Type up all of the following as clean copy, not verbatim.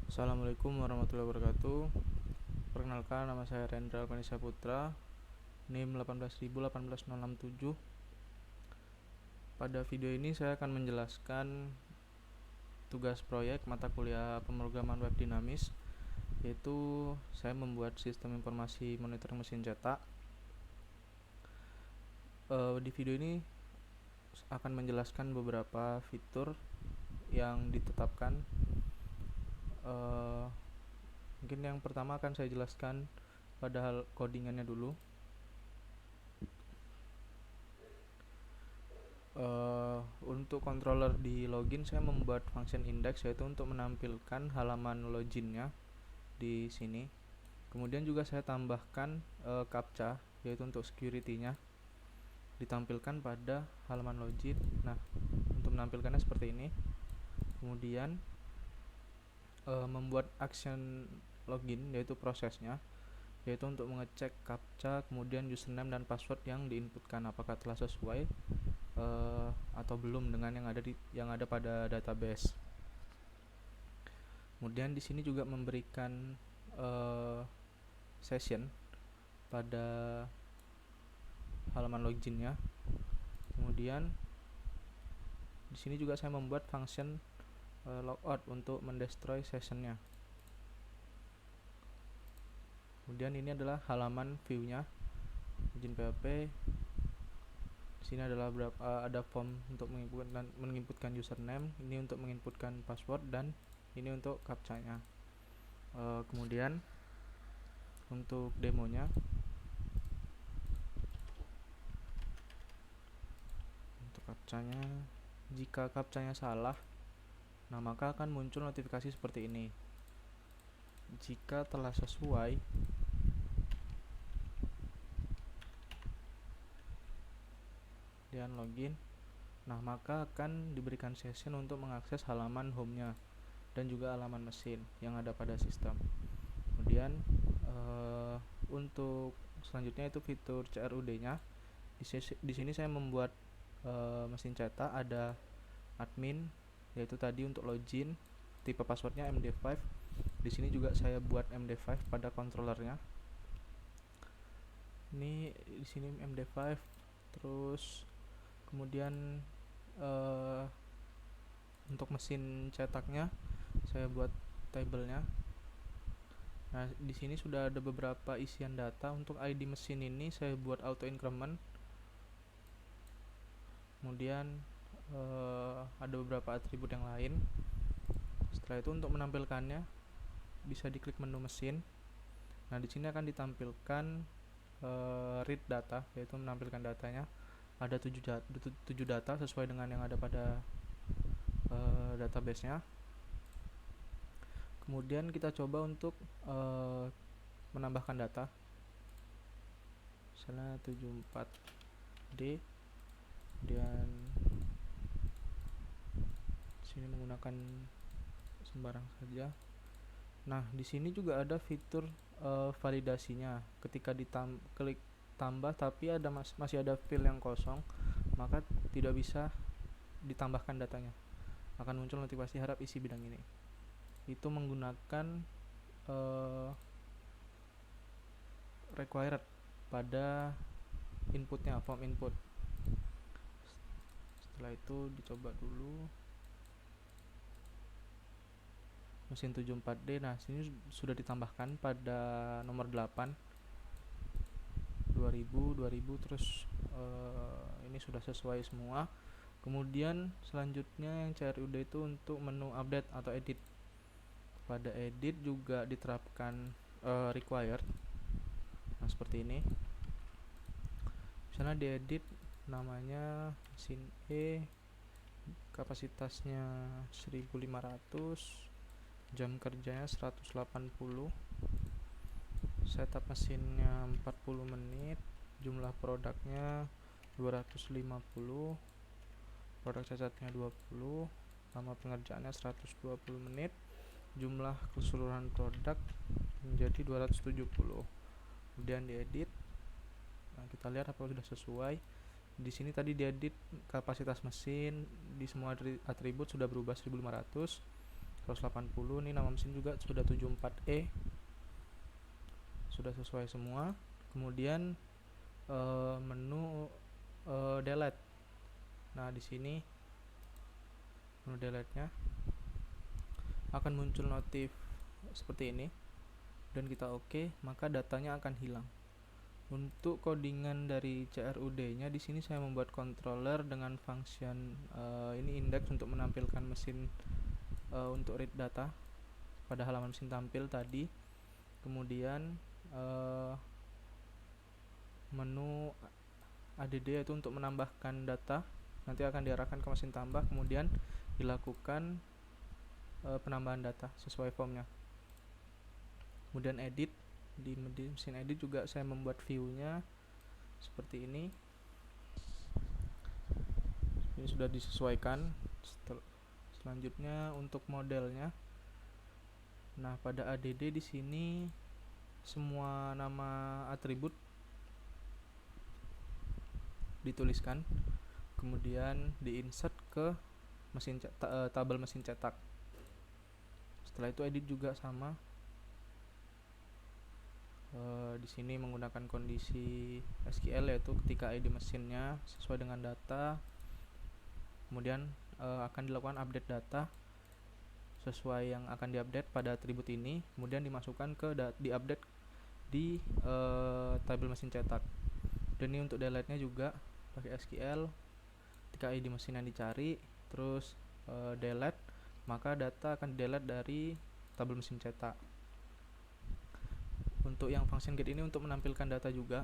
Assalamualaikum warahmatullahi wabarakatuh. Perkenalkan, nama saya Rendra Alvanisa Putra, NIM 1818067. Pada video ini saya akan menjelaskan tugas proyek mata kuliah pemrograman web dinamis, yaitu saya membuat sistem informasi monitoring mesin cetak. Di video ini akan menjelaskan beberapa fitur yang ditetapkan. Mungkin yang pertama akan saya jelaskan pada codingannya dulu. Untuk controller di login saya membuat function index, yaitu untuk menampilkan halaman loginnya di sini. Kemudian juga saya tambahkan captcha, yaitu untuk security-nya ditampilkan pada halaman login. Nah, untuk menampilkannya seperti ini. Kemudian membuat action login, yaitu prosesnya, yaitu untuk mengecek captcha, kemudian username dan password yang diinputkan apakah telah sesuai atau belum dengan yang ada pada database. Kemudian di sini juga memberikan session pada halaman loginnya. Kemudian di sini juga saya membuat function logout untuk mendestroy sessionnya. Kemudian ini adalah halaman view-nya login PHP. Di sini adalah ada form untuk menginputkan username, ini untuk menginputkan password, dan ini untuk captcha-nya. Kemudian untuk demonya, untuk captcha-nya, jika captcha-nya salah, nah maka akan muncul notifikasi seperti ini. Jika telah sesuai, dan login, nah maka akan diberikan session untuk mengakses halaman home-nya dan juga halaman mesin yang ada pada sistem. Kemudian untuk selanjutnya itu fitur CRUD-nya. Di sini saya membuat mesin cetak, ada admin, yaitu tadi untuk login, tipe passwordnya MD5. Di sini juga saya buat MD5 pada controllernya. Ini di sini MD5. Terus kemudian untuk mesin cetaknya saya buat tabelnya. Nah, di sini sudah ada beberapa isian data. Untuk ID mesin ini saya buat auto increment. Kemudian ada beberapa atribut yang lain. Setelah itu untuk menampilkannya bisa diklik menu mesin. Nah, di sini akan ditampilkan read data, yaitu menampilkan datanya. Ada 7 data sesuai dengan yang ada pada database-nya. Kemudian kita coba untuk menambahkan data, misalnya 74D, dan sini menggunakan sembarang saja. Nah, di sini juga ada fitur validasinya. Ketika klik tambah tapi masih ada field yang kosong, maka tidak bisa ditambahkan datanya. Akan muncul notifikasi harap isi bidang ini. Itu menggunakan required pada inputnya, form input. Setelah itu dicoba dulu mesin 74D. Nah, sini sudah ditambahkan pada nomor 8 2000 terus ini sudah sesuai semua. Kemudian selanjutnya yang CRUD itu untuk menu update atau edit. Pada edit juga diterapkan required. Nah, seperti ini. Misalnya di edit namanya mesin E, kapasitasnya 1500, jam kerjanya 180, setup mesinnya 40 menit, jumlah produknya 250, produk cacatnya 20, lama pengerjaannya 120 menit, jumlah keseluruhan produk menjadi 270. Kemudian diedit. Nah, kita lihat apakah sudah sesuai. Di sini tadi diedit kapasitas mesin, di semua atribut sudah berubah 1500. 180. Ini nama mesin juga sudah 74E, sudah sesuai semua. Kemudian menu delete. Nah, di sini menu delete-nya akan muncul notif seperti ini dan kita oke, maka datanya akan hilang. Untuk codingan dari CRUD-nya di sini saya membuat controller dengan function ini index untuk menampilkan mesin untuk read data pada halaman mesin tampil tadi. Kemudian menu add yaitu untuk menambahkan data, nanti akan diarahkan ke mesin tambah, kemudian dilakukan penambahan data sesuai formnya. Kemudian edit, di mesin edit juga saya membuat view-nya seperti ini. Ini sudah disesuaikan. Selanjutnya untuk modelnya. Nah, pada add di sini semua nama atribut dituliskan, kemudian diinsert ke mesin tabel mesin cetak. Setelah itu edit juga sama. Di sini menggunakan kondisi SQL, yaitu ketika ID mesinnya sesuai dengan data, kemudian akan dilakukan update data sesuai yang akan diupdate pada atribut ini, kemudian dimasukkan ke diupdate di tabel mesin cetak. Dan ini untuk delete-nya juga pakai SQL. Ketika ID mesin yang dicari, terus delete, maka data akan delete dari tabel mesin cetak. Untuk yang function get ini untuk menampilkan data juga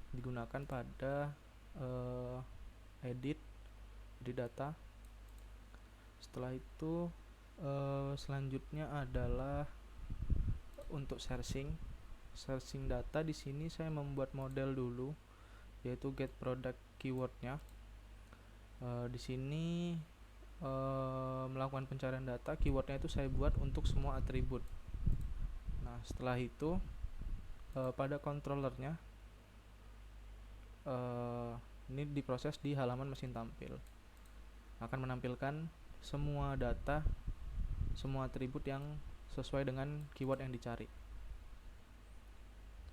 digunakan pada edit data. Setelah itu selanjutnya adalah untuk searching data. Di sini saya membuat model dulu, yaitu get product keywordnya. Di sini melakukan pencarian data, keywordnya itu saya buat untuk semua atribut. Nah, setelah itu pada controllernya ini diproses di halaman mesin tampil, akan menampilkan semua data, semua atribut yang sesuai dengan keyword yang dicari.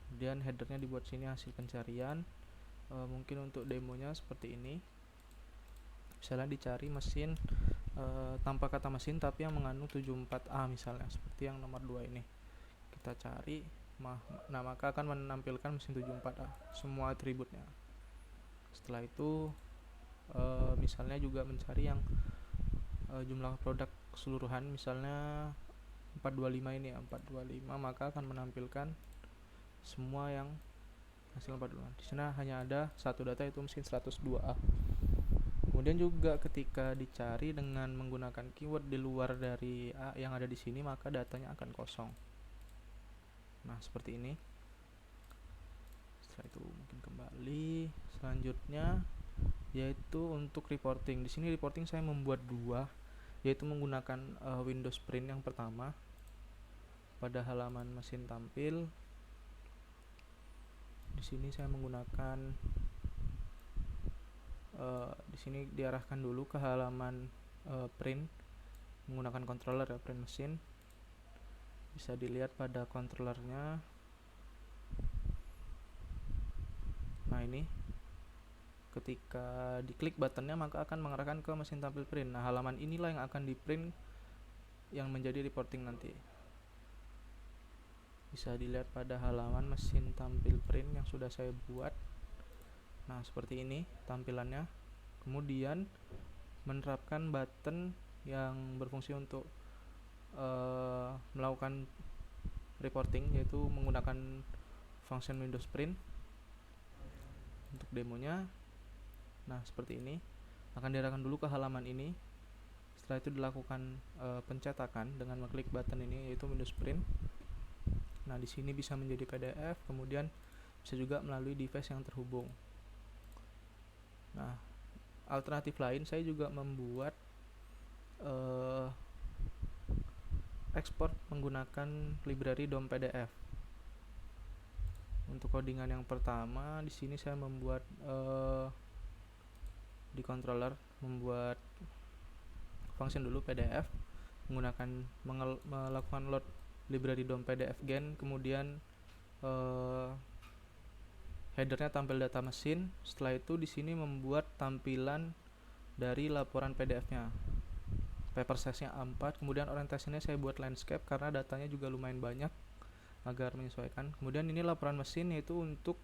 Kemudian headernya dibuat sini hasil pencarian. Mungkin untuk demonya seperti ini. Misalnya dicari mesin tanpa kata mesin tapi yang mengandung 74A misalnya, seperti yang nomor 2 ini. Kita cari, nah maka akan menampilkan mesin 74A semua atributnya. Setelah itu misalnya juga mencari yang jumlah produk keseluruhan, misalnya 425 ini ya, 425, maka akan menampilkan semua yang hasil 425. Di sana hanya ada satu data, yaitu mesin 102A. Kemudian juga ketika dicari dengan menggunakan keyword di luar dari A yang ada di sini, maka datanya akan kosong. Nah, seperti ini. Setelah itu mungkin kembali. Selanjutnya yaitu untuk reporting. Di sini reporting saya membuat 2, yaitu menggunakan Windows Print yang pertama pada halaman mesin tampil. Di sini saya menggunakan di sini diarahkan dulu ke halaman print menggunakan controller ya, print mesin. Bisa dilihat pada controllernya. Nah, ini ketika diklik buttonnya maka akan mengarahkan ke mesin tampil print. Nah, halaman inilah yang akan di print yang menjadi reporting nanti. Bisa dilihat pada halaman mesin tampil print yang sudah saya buat. Nah, seperti ini tampilannya. Kemudian menerapkan button yang berfungsi untuk melakukan reporting, yaitu menggunakan function Windows Print untuk demonya. Nah, seperti ini akan diarahkan dulu ke halaman ini. Setelah itu dilakukan pencetakan dengan mengklik button ini, yaitu Windows Print. Nah, di sini bisa menjadi PDF, kemudian bisa juga melalui device yang terhubung. Nah, alternatif lain saya juga membuat ekspor menggunakan library DOM PDF. Untuk codingan yang pertama, di sini saya membuat di controller membuat function dulu PDF. melakukan load library DOM PDF gen, kemudian headernya tampil data mesin. Setelah itu di sini membuat tampilan dari laporan PDF-nya. Paper size-nya A4, kemudian orientasinya saya buat landscape karena datanya juga lumayan banyak agar menyesuaikan. Kemudian ini laporan mesin, yaitu untuk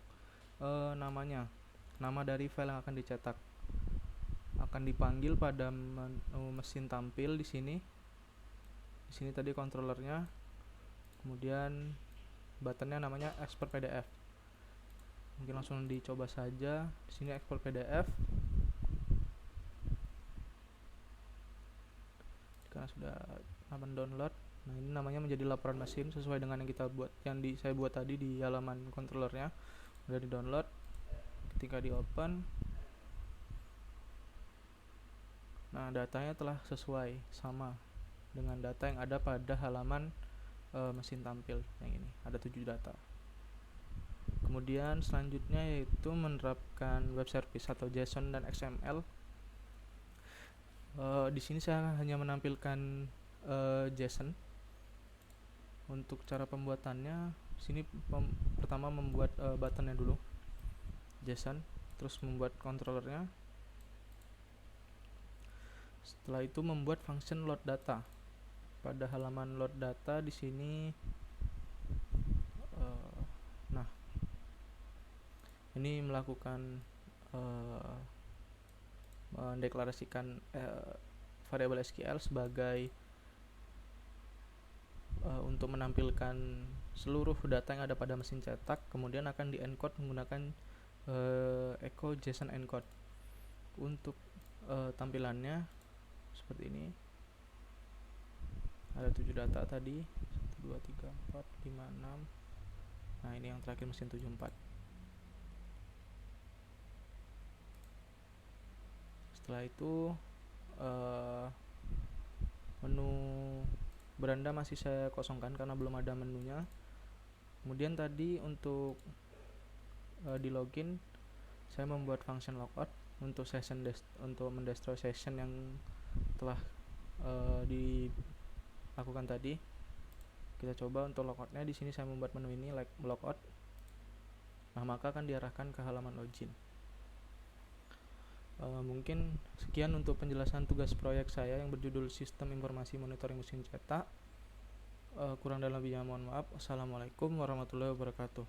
nama dari file yang akan dicetak akan dipanggil pada mesin tampil di sini. Di sini tadi controllernya, kemudian buttonnya namanya export PDF. Mungkin langsung dicoba saja. Di sini export PDF. Karena sudah download. Nah, ini namanya menjadi laporan mesin sesuai dengan yang kita buat, saya buat tadi di halaman controllernya. Udah di download. Ketika di open, nah datanya telah sesuai sama dengan data yang ada pada halaman mesin tampil yang ini. Ada 7 data. Kemudian selanjutnya yaitu menerapkan web service atau JSON dan XML. Di sini saya hanya menampilkan JSON. Untuk cara pembuatannya, di sini pertama membuat buttonnya dulu, JSON, terus membuat controllernya. Setelah itu membuat function load data. Pada halaman load data di sini, nah ini melakukan mendeklarasikan variabel SQL sebagai untuk menampilkan seluruh data yang ada pada mesin cetak, kemudian akan di-encode menggunakan echo JSON encode. Untuk tampilannya seperti ini. Ada 7 data tadi, 1, 2, 3, 4, 5, 6. Nah, ini yang terakhir mesin 74. Setelah itu menu beranda masih saya kosongkan karena belum ada menunya. Kemudian tadi untuk di login, saya membuat function logout untuk untuk mendestroy session yang telah dilakukan tadi. Kita coba untuk logoutnya. Di sini saya membuat menu ini like logout. Nah, maka akan diarahkan ke halaman login. Mungkin sekian untuk penjelasan tugas proyek saya yang berjudul Sistem Informasi Monitoring Mesin Cetak. Kurang dan lebihnya mohon maaf. Assalamualaikum warahmatullahi wabarakatuh.